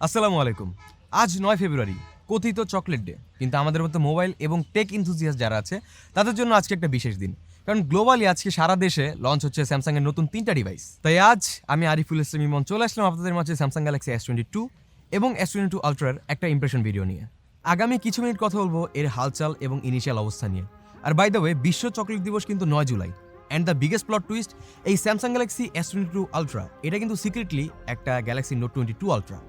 আসসালামু আলাইকুম। আজ ৯ ফেব্রুয়ারি, কথিত চকলেট ডে। কিন্তু আমাদের মতো মোবাইল এবং টেক এনথুজিয়াস্ট যারা আছে তাদের জন্য আজকে একটা বিশেষ দিন। কারণ গ্লোবালি আজকে সারা দেশে লঞ্চ হচ্ছে স্যামসাং এর নতুন ৩টা ডিভাইস। তাই আজ আমি আরিফুল ইসলাম ইমন চলে আসলাম আপনাদের মাঝে স্যামসাং গ্যালাক্সি S22 এবং S22 আলট্রার একটা ইমপ্রেশন ভিডিও নিয়ে। আগামী কিছু মিনিট কথা বলবো এর হালচাল এবং ইনিশিয়াল অবস্থা নিয়ে। আর বাই দ্য ওয়ে, বিশ্ব চকলেট দিবস কিন্তু ৯ July. And the biggest plot twist, এই স্যামসাং গ্যালাক্সি S22 আলট্রা এটা কিন্তু সিক্রেটলি একটা গ্যালাক্সি নোট 22 আলট্রা।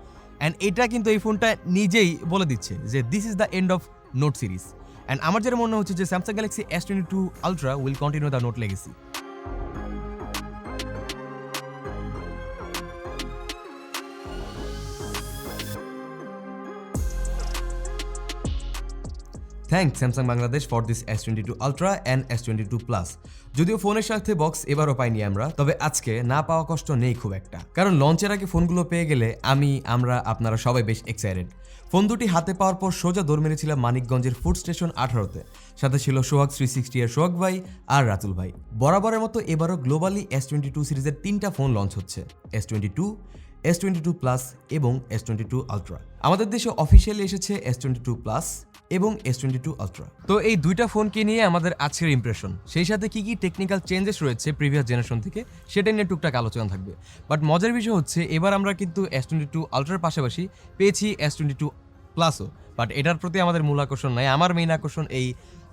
অ্যান্ড এটা কিন্তু এই ফোনটা নিজেই বলে দিচ্ছে যে this is the end of note series. And আমার যেটা মনে হচ্ছে যে Samsung Galaxy S22 ultra will continue the note legacy. Thanks Samsung Bangladesh for this S22 ultra and S22 plus. যদিও ফোনের সাথে বক্স এবারও পাইনি আমরা, তবে আজকে না পাওয়া কষ্ট নেই খুব একটা, কারণ লঞ্চের আগে ফোনগুলো পেয়ে গেলে আপনারা সবাই বেশ এক্সাইটেড। ফোন দুটি হাতে পাওয়ার পর সোজা দৌড় মেরেছিলাম মানিকগঞ্জের ফুড স্টেশন 18-তে। সাথে ছিল সোহাগ 360 এর সোহাগ ভাই আর রাতুল ভাই। বরাবরের মতো এবারও গ্লোবালি S22 সিরিজের 3টা ফোন লঞ্চ হচ্ছে, S22, S22 প্লাস এবং S22 আলট্রা। আমাদের দেশে অফিসিয়ালি এসেছে S22 প্লাস এবং S22 আলট্রা। তো এই দুইটা ফোনকে নিয়ে আমাদের আজকের ইমপ্রেশন, সেই সাথে কি কি টেকনিক্যাল চেঞ্জেস রয়েছে প্রিভিয়াস জেনারেশন থেকে সেটা নিয়ে টুকটাক আলোচনা থাকবে। বাট মজার বিষয় হচ্ছে এবার আমরা কিন্তু S22 আলট্রার পাশাপাশি পেয়েছি S22 প্লাসও। বাট এটার প্রতি আমাদের মূল আকর্ষণ নাই, আমার মেইন আকর্ষণ এই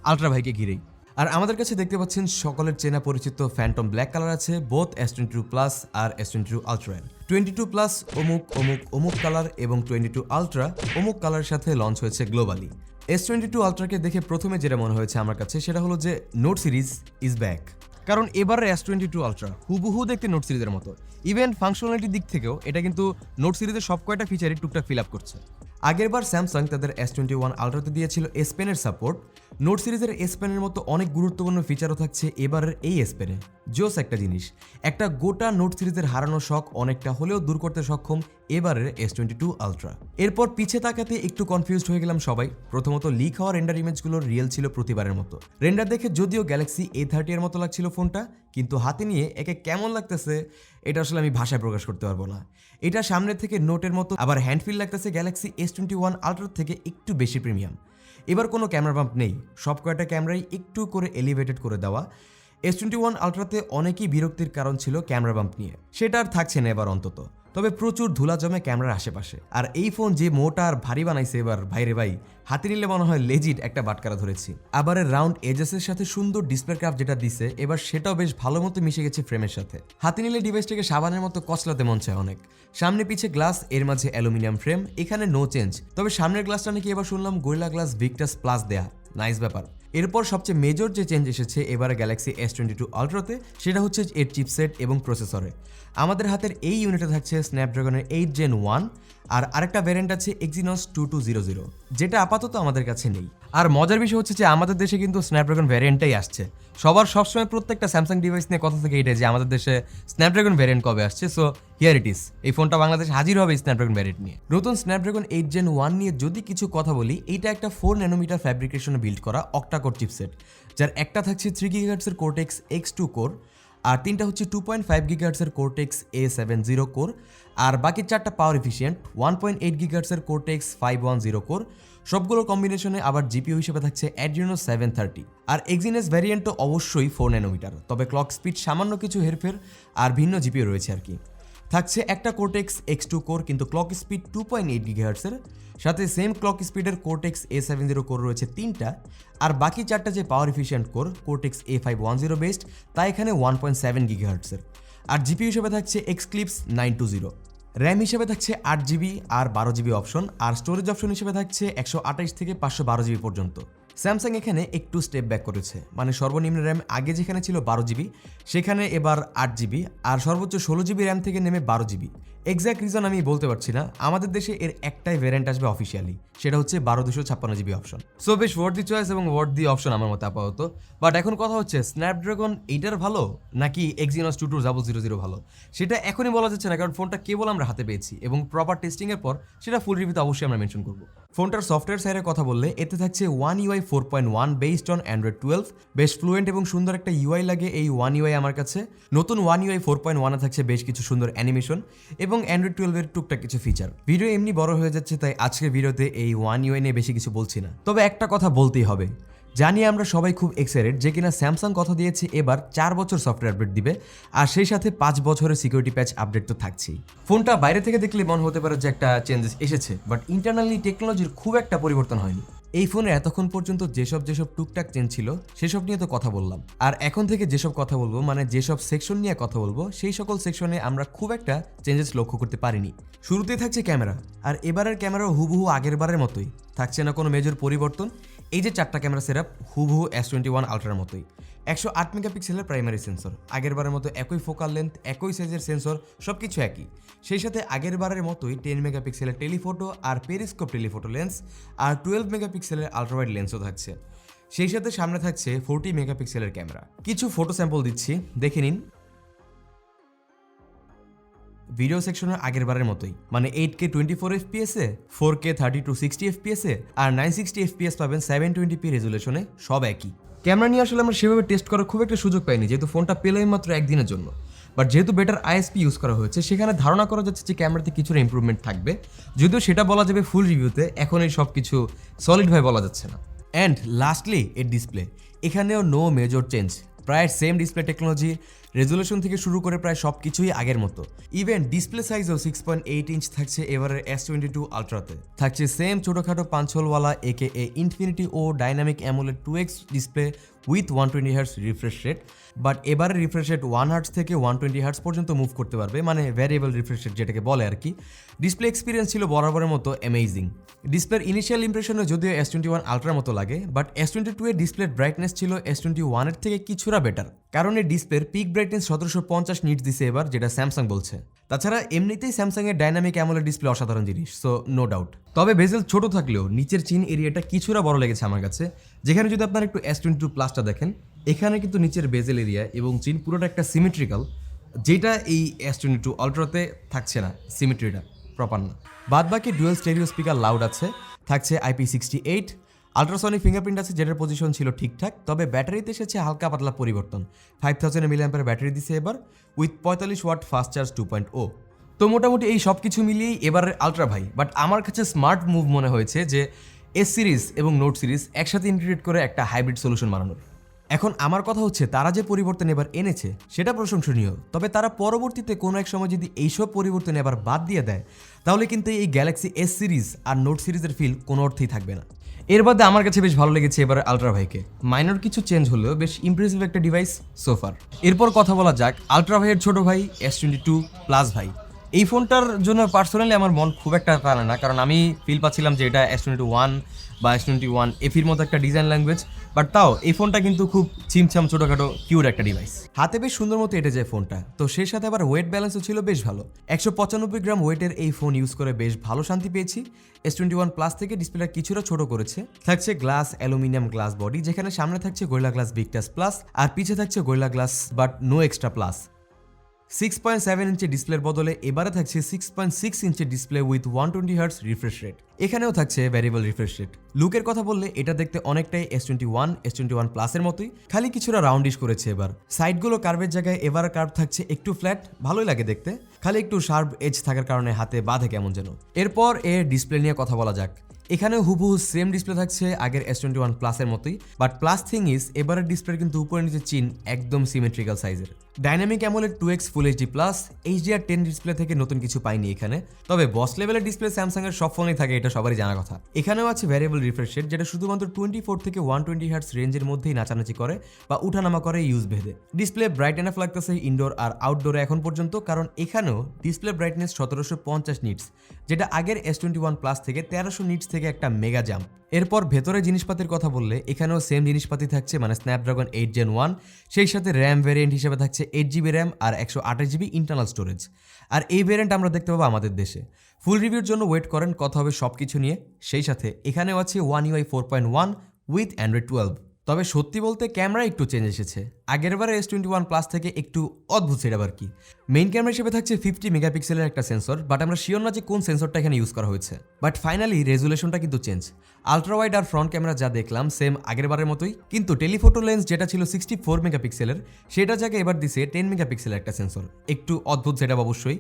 আলট্রা ভাইকে ঘিরেই। আর আমাদের কাছে দেখতে পাচ্ছেন সকলের চেনা পরিচিত ফ্যান্টম ব্ল্যাক কালার আছে বোথ S22 প্লাস আর S22 আলট্রা। 22 প্লাস অমুক অমুক অমুক কালার এবং 22 আলট্রা অমুক কালারের সাথে লঞ্চ হয়েছে গ্লোবালি। S22 আলট্রাকে দেখে প্রথমে যেটা মনে হয়েছে আমার কাছে সেটা হলো যে নোট সিরিজ ইজ ব্যাক। কারণ এবারের S22 আলট্রা হুবহু দেখতে নোট সিরিজের মতো। ইভেন ফাংশনালিটির দিক থেকেও এটা কিন্তু নোট সিরিজের সব কয়টা ফিচারই টুকটাক ফিল আপ করছে। আগেরবার স্যামসাং তাদের S21 আলট্রাতে দিয়েছিল S পেনের সাপোর্ট। নোট সিরিজের S পেনের মতো অনেক গুরুত্বপূর্ণ ফিচারও থাকছে এবারের এই S পেনে। জোস একটা জিনিস, একটা গোটা নোট সিরিজের হারানো শখ অনেকটা হলেও দূর করতে সক্ষম এবারের S22 আলট্রা। এরপর পিছে তাকাতে একটু কনফিউজড হয়ে গেলাম সবাই। প্রথমত লিক হওয়া রেন্ডার ইমেজগুলো রিয়েল ছিল প্রতিবারের মতো। রেন্ডার দেখে যদিও গ্যালাক্সি A30 এর মতো লাগছিল ফোনটা, কিন্তু হাতে নিয়ে একে কেমন লাগতেছে এটা আসলে আমি ভাষায় প্রকাশ করতে পারবো না। এটা সামনে থেকে নোটের মতো, আবার হ্যান্ডফিল লাগতেছে গ্যালাক্সি S21 আলট্রার থেকে একটু বেশি প্রিমিয়াম। এবার কোনো ক্যামেরা বাম্প নেই, সব কয়টা ক্যামেরাই একটু করে এলিভেটেড করে দেওয়া। S21 আলট্রাতে অনেকেই বিরক্তির কারণ ছিল ক্যামেরা বাম্প নিয়ে, সেটা আর থাকছে না এবার অন্তত। তবে প্রচুর ধুলা জমে ক্যামেরার আশেপাশে। আর এই ফোন যে মোটা আর ভারী বানাইছে এবার, ভাইরে ভাই, হাতে নিলে মনে হয় লেজিট একটা বাটকারা ধরেছি। আবার রাউন্ড এজেসের সাথে সুন্দর ডিসপ্লে ক্রাফট যেটা দিছে এবার, সেটাও বেশ ভালো মতো মিশে গেছে ফ্রেমের সাথে। হাতে নিলে ডিভাইসটাকে সাবানের মতো কচলাতে মন চায় অনেক। সামনে পিছে গ্লাস, এর মাঝে অ্যালুমিনিয়াম ফ্রেম, এখানে নো চেঞ্জ। তবে সামনের গ্লাসটা নাকি এবার শুনলাম গোরিলা গ্লাস ভিক্টাস প্লাস দেয়া, নাইস ব্যাপার। এরপর সবচেয়ে মেজর যে চেঞ্জ এসেছে এবারে গ্যালাক্সি S22 আলট্রাতে সেটা হচ্ছে এর চিপসেট এবং প্রসেসরে। আমাদের হাতের এই ইউনিটে থাকছে স্ন্যাপড্রাগনের 8 Gen 1 আর আরেকটা ভ্যারিয়েন্ট আছে Exynos 2200, যেটা আপাতত আমাদের কাছে নেই। আর মজার বিষয় হচ্ছে যে আমাদের দেশে কিন্তু স্ন্যাপড্রাগন ভ্যারিয়েন্টটাই আসছে। সবার সবসময় প্রত্যেকটা স্যামসাং ডিভাইস নিয়ে কথা থেকে এটাই যে আমাদের দেশে স্ন্যাপড্রাগন ভ্যারিয়েন্ট কবে আসছে। সো হিয়ার ইট ইজ, এই ফোনটা বাংলাদেশ হাজির হবে স্ন্যাপড্রাগন ভ্যারিয়েন্ট নিয়ে। নতুন স্ন্যাপড্রাগন 8 Gen 1 নিয়ে যদি কিছু কথা বলি, এইটা একটা 4 ন্যানোমিটার ফ্যাব্রিকেশনে বিল্ড করা অক্টা কোর চিপসেট, যার একটা থাকছে 3 GHz এর Cortex X2 কোর, আর তিনটা হচ্ছে 2.5 GHz এর Cortex A70 কোর, আর বাকি চারটা পাওয়ার এফিশিয়েন্ট 1.8 GHz এর Cortex 510 কোর। সবগুলোর কম্বিনেশনে আবার জিপিইউ হিসেবে থাকছে Adreno 730। আর Exynos ভ্যারিয়েন্ট তো অবশ্যই 4 ন্যানোমিটার, তবে ক্লক স্পিড সামান্য কিছু হেরফের আর ভিন্ন জিপিইউ রয়েছে আর কি। থাকছে একটা Cortex X2 কোর, কিন্তু ক্লক স্পিড 2.8 GHz এর, সাথে সেম ক্লক স্পিডের Cortex A70 কোর রয়েছে তিনটা, আর বাকি চারটা যে power efficient core Cortex A510 based, তা এখানে 1.7 GHz এর। আর জিপিইউ হিসেবে থাকছে Xclipse 920। র্যাম হিসেবে থাকছে 8GB আর 12GB অপশন, আর স্টোরেজ অপশন হিসেবে থাকছে 128 থেকে 512GB পর্যন্ত। স্যামসাং এখানে একটু স্টেপ ব্যাক করেছে, মানে সর্বনিম্ন র্যাম আগে যেখানে ছিল 12GB সেখানে এবার 8GB, আর সর্বোচ্চ 16GB র্যাম থেকে নেমে 12GB। এক্স্যাক্ট রিজন আমি বলতে পারছি না, আমাদের দেশে এর একটাই ভ্যারিয়েন্ট আসবে অফিসিয়ালি, সেটা হচ্ছে 12256GB অপশন। সো বেশ ওয়ার্থ দি চয়েস এবং ওয়ার্থ দি অপশন আমার মতে আপাতত। বাট এখন কথা হচ্ছে স্ন্যাপড্রাগন এইটার ভালো নাকি Exynos 2200 ভালো, সেটা এখনই বলা যাচ্ছে না, কারণ ফোনটা কেবল আমরা হাতে পেয়েছি এবং প্রপার টেস্টিং এর পর সেটা ফুল রিভিউতে অবশ্যই আমরা মেনশন করব। ফোনটার সফটওয়্যার সাইডে কথা বললে এতে থাকছে one UI 4.1 based on Android 12। বেশ ফ্লুয়েন্ট এবং সুন্দর একটা ইউআই লাগে এই ওয়ান ইউআই আমার কাছে। নতুন ওয়ান ইউআই 4.1 থাকছে বেশ কিছু সুন্দর অ্যানিমেশন এবং অ্যান্ড্রয়েড 12 এর টুকটাক কিছু ফিচার। ভিডিও এমনি বড় হয়ে যাচ্ছে, তাই আজকের ভিডিওতে এই ওয়ান ইউআই নিয়ে বেশি কিছু বলছি না। তবে একটা কথা বলতেই হবে, জানি আমরা সবাই খুব এক্সাইটেড যে কিনা স্যামসাং কথা দিয়েছে এবার 4 বছর সফটওয়্যার আপডেট দিবে, আর সেই সাথে 5 বছরের সিকিউরিটি প্যাচ আপডেট তো থাকছেই। ফোনটা বাইরে থেকে দেখলে মনে হতে পারে যে একটা চেঞ্জেস এসেছে, বাট ইন্টারনালি টেকনোলজির খুব একটা পরিবর্তন হয়নি। এই ফোনে এতক্ষণ পর্যন্ত যেসব টুকটাক চেঞ্জ ছিল সেসব নিয়ে তো কথা বললাম, আর এখন থেকে যেসব কথা বলবো মানে যেসব সেকশন নিয়ে কথা বলবো সেই সকল সেকশনে আমরা খুব একটা চেঞ্জেস লক্ষ্য করতে পারিনি। শুরুতেই থাকছে ক্যামেরা, আর এবারের ক্যামেরা হুবহু আগের বারের মতোই, থাকছে না কোনো মেজর পরিবর্তন। এই যে 4টা ক্যামেরা সেটআপ হুবহু S21 আলট্রার মতোই। 108 মেগাপিক্সেলের প্রাইমারি সেন্সর, আগের বারের মতো একই ফোকাল লেন্থ, একই সাইজের সেন্সর, সবকিছু একই। সেই সাথে আগের বারের মতোই 10 মেগাপিক্সেলের টেলিফোটো আর পেরিস্কোপ টেলিফোটো লেন্স, আর 12 মেগাপিক্সেলের আলট্রাওয়াইড লেন্সও থাকছে। সেই সাথে সামনে থাকছে 40 মেগাপিক্সেলের ক্যামেরা। কিছু ফটো স্যাম্পল দিচ্ছি, দেখে নিন। ভিডিও সেকশনের আগের বারের মতোই, মানে 8K 24 FPS A, 4K 30 to 60 FPS A, R 960 FPS পাবেন 720p রেজুলেশনে, সব একই। ক্যামেরা নিয়ে আসলে আমরা সেভাবে টেস্ট করার খুব একটা সুযোগ পাইনি, যেহেতু ফোনটা পেলাম মাত্র একদিনের জন্য। বাট যেহেতু বেটার আইএসপি ইউজ করা হয়েছে, সেখানে ধারণা করা যাচ্ছে যে ক্যামেরাতে কিছুটা ইম্প্রুভমেন্ট থাকবে, যদিও সেটা বলা যাবে ফুল রিভিউতে, এখন এই সব কিছু সলিডভাবে বলা যাচ্ছে না। অ্যান্ড লাস্টলি এর ডিসপ্লে, এখানেও নো মেজর চেঞ্জ, প্রায় সেম ডিসপ্লে টেকনোলজি, রেজুলেশন থেকে শুরু করে প্রায় সব কিছুই আগের মতো। ইভেন ডিসপ্লে সাইজও 6.8 ইঞ্চ থাকছে এবারের S22 আলট্রাতে। থাকছে সেম ছোটোখাটো 5 হোলওয়ালা AKA infinity O dynamic AMOLED 2x display with 120 hertz refresh rate. But এবারে রিফ্রেশ রেট 1 হার্টজ থেকে 120 হার্টজ পর্যন্ত মুভ করতে পারবে, মানে ভ্যারিয়েবল রিফ্রেশ রেট যেটাকে বলে আর কি। ডিসপ্লে এক্সপিরিয়েন্স ছিল বরাবরের মতো অ্যামেজিং। ডিসপ্লের ইনিশিয়াল ইমপ্রেশনে যদিও S21 আলট্রার মতো লাগে, বাট S22 এর ডিসপ্লের ব্রাইটনেস ছিল S21 এর থেকে কিছুটা বেটার, কারণ এই ডিসপ্লের পিক ব্রাইটনেস 1750 নিটস দিছে এবার, যেটা স্যামসাং বলছে। তাছাড়া এমনিতেই স্যামসাং এর ডাইনামিক অ্যামোলেড ডিসপ্লে অসাধারণ জিনিস, সো নো ডাউট। তবে বেজেল ছোট থাকলেও নিচের চিন এরিয়াটা কিছুটা বড় লেগেছে আমার কাছে, যেখানে যদি আপনারা একটু S22 প্লাসটা দেখেন, এখানে কিন্তু নিচের বেজেল এরিয়া এবং চিন পুরোটা একটা সিমেট্রিক্যাল, যেটা এই S22 আলট্রাতে থাকছে না, সিমেট্রিটা প্রপার না। বাদ বাকি ডুয়েল স্টেরিও স্পিকার লাউড আছে, থাকছে IP68, আলট্রাসনিক ফিঙ্গারপ্রিন্ট আছে যেটার পজিশন ছিল ঠিকঠাক, তবে ব্যাটারিতে এসেছে হালকা পাতলা পরিবর্তন। 5000 mAh ব্যাটারি দিছে এবার উইথ 45 ওয়াট ফাস্ট চার্জ 2.0। তো মোটামুটি এই সব কিছু মিলিয়েই এবারের আলট্রা ভাই, বাট আমার কাছে স্মার্ট মুভ মনে হয়েছে যে S সিরিজ এবং নোট সিরিজ একসাথে ইন্টিগ্রেট করে একটা হাইব্রিড সলিউশন বানানোর। এখন আমার কথা হচ্ছে, তারা যে পরিবর্তন এবার এনেছে সেটা প্রশংসনীয়, তবে তারা পরবর্তীতে কোনো এক সময় যদি এইসব পরিবর্তন এবার বাদ দিয়ে দেয়, তাহলে কিন্তু এই গ্যালাক্সি S সিরিজ আর নোট সিরিজের ফিল কোনো অর্থেই থাকবে না। এর বাদে আমার কাছে বেশ ভালো লেগেছে এবার আলট্রা ভাইকে, মাইনর কিছু চেঞ্জ হলেও বেশ ইমপ্রেসিভ একটা ডিভাইস সোফার। এরপর কথা বলা যাক আলট্রা ভাইয়ের ছোট ভাই S22 প্লাস ভাই। এই ফোনটার জন্য পার্সোনালি আমার মন খুব একটা টানে না, কারণ আমি ফিল পাচ্ছিলাম যে এটা S21 বা S21 এফির মতো একটা ডিজাইন ল্যাঙ্গুয়েজ, বাট তাও এই ফোনটা কিন্তু খুব ছিমছাম ছোটোখাটো কিউট একটা ডিভাইস। হাতে বেশ সুন্দর মতো এটে যায় ফোনটা, তো সেই সাথে আবার ওয়েট ব্যালেন্সও ছিল বেশ ভালো। 195 গ্রাম ওয়েটের এই ফোন ইউজ করে বেশ ভালো শান্তি পেয়েছি। S21 প্লাস থেকে ডিসপ্লেটা কিছুটা ছোট করেছে, থাকছে গ্লাস অ্যালুমিনিয়াম গ্লাস বডি, যেখানে সামনে থাকছে গোরিলা গ্লাস ভিক্টাস প্লাস আর পিছে থাকছে Gorilla Glass but no extra plus. 6.7 ইঞ্চের ডিসপ্লের বদলে এবারে থাকছে 6.6 ইঞ্চের display with 120 hertz refresh rate. এখানেও থাকছে ভ্যারিয়েবল রিফ্রেশ রেট। লুকের কথা বললে এটা দেখতে অনেকটাই S21 প্লাসের মতোই, খালি কিছুটা রাউন্ডিশ করেছে এবার। সাইডগুলো কার্ভের জায়গায় এবার কার্ভ থাকছে একটু ফ্ল্যাট, ভালোই লাগে দেখতে, খালি একটু শার্প এজ থাকার কারণে হাতে বাঁধে কেমন যেন। এরপর এর ডিসপ্লে নিয়ে কথা বলা যাক। এখানেও হুবহু সেম ডিসপ্লে থাকছে আগের S21 প্লাসের মতোই, বাট প্লাস থিং ইজ এবারের ডিসপ্লে কিন্তু উপরে নিচে চিন একদম সিমেট্রিক্যাল সাইজের। Dynamic AMOLED 2x full HD plus HDR10 display থেকে নতুন কিছু পাইনি এখানে, তবে বস লেভেলের ডিসপ্লে স্যামসাং এর সব ফোনেই থাকে, এটা সবারই জানা কথা। এখানেও আছে ভ্যারিয়েবল রিফ্রেশ রেট, যেটা শুধুমাত্র 24 থেকে 120 হার্টজ রেঞ্জের মধ্যেই নাচানাচি করে বা উঠানামা করে ইউজ ভেদে। ডিসপ্লে ব্রাইট এনাফ লাগতেছে ইনডোর আর আউটডোরে এখন পর্যন্ত, কারণ এখানেও ডিসপ্লে ব্রাইটনেস 1750 নিটস, যেটা আগের S21 প্লাস থেকে 1300 নিটস থেকে একটা মেগা জাম্প। এরপর ভেতরে জিনিসপাতির কথা বললে এখানেও সেম জিনিসপাতি থাকছে, মানে স্ন্যাপড্রাগন 8 Gen 1, সেই সাথে র্যাম ভ্যারিয়েন্ট হিসেবে থাকছে 8GB র্যাম আর 128GB ইন্টারনাল স্টোরেজ। আর এই ভ্যারিয়েন্ট আমরা দেখতে পাবো আমাদের দেশে। ফুল রিভিউর জন্য ওয়েট করেন, কথা হবে সব কিছু নিয়ে। সেই সাথে এখানেও আছে One UI 4.1 উইথ অ্যান্ড্রয়েড 12। তবে সত্যি বলতে ক্যামেরা একটু চেঞ্জ এসেছে। আগেরবারে S21 প্লাস থেকে একটু অদ্ভুত সেট আবার কি। মেইন ক্যামেরা হিসেবে থাকছে 50 মেগাপিক্সেলের একটা সেন্সর, বাট আমরা শিওর না যে কোন সেন্সরটা এখানে ইউজ করা হয়েছে। বাট ফাইনালি রেজুলেশনটা কিন্তু চেঞ্জ। আলট্রা ওয়াইড আর ফ্রন্ট ক্যামেরা যা দেখলাম সেম আগেরবারের মতোই, কিন্তু টেলিফোটো লেন্স যেটা ছিল 64 মেগাপিক্সেলের সেটা জায়গায় এবার দিছে 10 মেগাপিক্সেলের একটা সেন্সর। একটু অদ্ভুত সেট আপ অবশ্যই।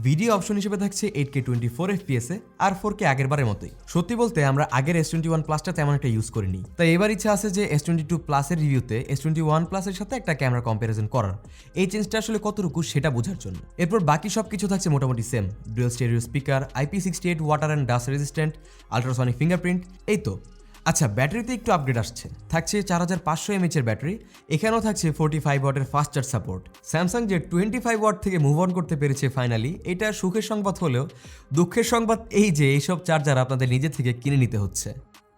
ভিডিও অপশন হিসেবে থাকছে 8K 24 FPS আর 4K আগেরবারের মতোই। সত্যি বলতে আমরা আগের S21 প্লাসটা তেমন একটা ইউজ করিনি, তাই এবার ইচ্ছা আছে যে S22 প্লাসের রিভিউতে S21 প্লাসের সাথে একটা ক্যামেরা কম্প্যারিজন করার। এই চেঞ্জটা আসলে কতটুকু সেটা বোঝার জন্য। এরপর বাকি সব কিছু থাকছে মোটামুটি same. Dual stereo speaker, IP68 water and dust resistant, ultrasonic fingerprint, এই তো। আচ্ছা, ব্যাটারিতে একটু আপগ্রেড আসছে, থাকছে 4500 mAh এর ব্যাটারি। এখানেও থাকছে 45 ওয়াটের ফাস্ট চার্জ সাপোর্ট। স্যামসাং যে 25 ওয়াট থেকে মুভ অন করতে পেরেছে ফাইনালি, এটা সুখের সংবাদ হলেও দুঃখের সংবাদ এই যে এইসব চার্জার আপনাদের নিজে থেকে কিনে নিতে হচ্ছে,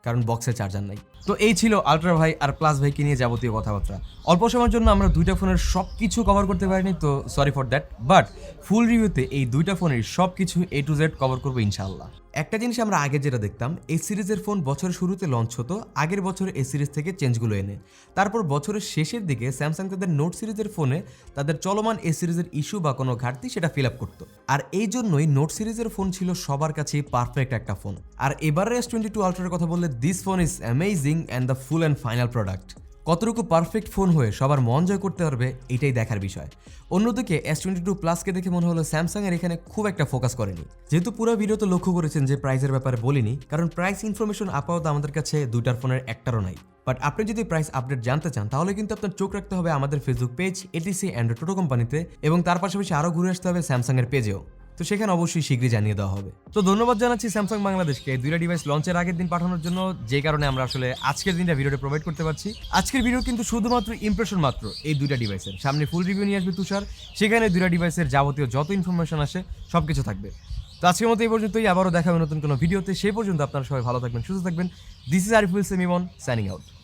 কারণ বক্সে চার্জার নাই। তো এই ছিল আলট্রা ভাই আর প্লাস ভাইকে নিয়ে যাবতীয় কথাবার্তা। অল্প সময়ের জন্য আমরা দুইটা ফোনের সব কিছু কভার করতে পারিনি, তো sorry for that, but full রিভিউতে এই দুইটা ফোনের সব কিছু A to Z কভার করবো ইনশাআল্লাহ। একটা জিনিস আমরা আগে যেটা দেখতাম, এই সিরিজের ফোন বছরের শুরুতে লঞ্চ হতো আগের বছর এই সিরিজ থেকে চেঞ্জগুলো এনে, তারপর বছরের শেষের দিকে স্যামসাং তাদের নোট সিরিজের ফোনে তাদের চলমান এই সিরিজের ইস্যু বা কোনো ঘাটতি সেটা ফিল আপ করতো। আর এই জন্যই নোট সিরিজের ফোন ছিল সবার কাছেই পারফেক্ট একটা ফোন। আর এবারের S22 আলট্রার কথা বললে this phone is amazing and the full and final product. কতটুকু পারফেক্ট ফোন হয়ে সবার মন জয় করতে পারবে এটাই দেখার বিষয়। অন্যদিকে S22 প্লাসকে দেখে মনে হলো স্যামসাং এর এখানে খুব একটা ফোকাস করেনি। যেহেতু পুরো ভিডিওতে লক্ষ্য করেছেন যে প্রাইসের ব্যাপারে বলিনি, কারণ প্রাইস ইনফরমেশন আপাতত আমাদের কাছে দুইটার ফোনের একটারও নাই। বাট আপনি যদি প্রাইস আপডেট জানতে চান তাহলে কিন্তু আপনার চোখ রাখতে হবে আমাদের ফেসবুক পেজ ATC অ্যান্ড্রয়েড টোটো কোম্পানিতে, এবং তার পাশাপাশি আরও ঘুরে আসতে হবে স্যামসাং এর পেজেও। তো সেখানে অবশ্যই শীঘ্রই জানিয়ে দেওয়া হবে। তো ধন্যবাদ জানাচ্ছি স্যামসাং বাংলাদেশকে দুইটা ডিভাইস লঞ্চের আগের দিন পাঠানোর জন্য, যে কারণে আমরা আসলে আজকের দিনটা ভিডিওটা প্রোভাইড করতে পারছি। আজকের ভিডিও কিন্তু শুধুমাত্র ইমপ্রেশন মাত্র এই দুইটা ডিভাইসের। সামনে ফুল রিভিউ নিয়ে আসবে তুষার, সেখানে দুইটা ডিভাইসের যাবতীয় যত ইনফরমেশন আসে সবকিছু থাকবে। তো আজকের মতো এই পর্যন্তই, আবারও দেখা হবে নতুন কোনো ভিডিওতে। সেই পর্যন্ত আপনারা সবাই ভালো থাকবেন, সুস্থ থাকবেন। দিস ইজ আরিফুল সেমিমন সাইনিং আউট।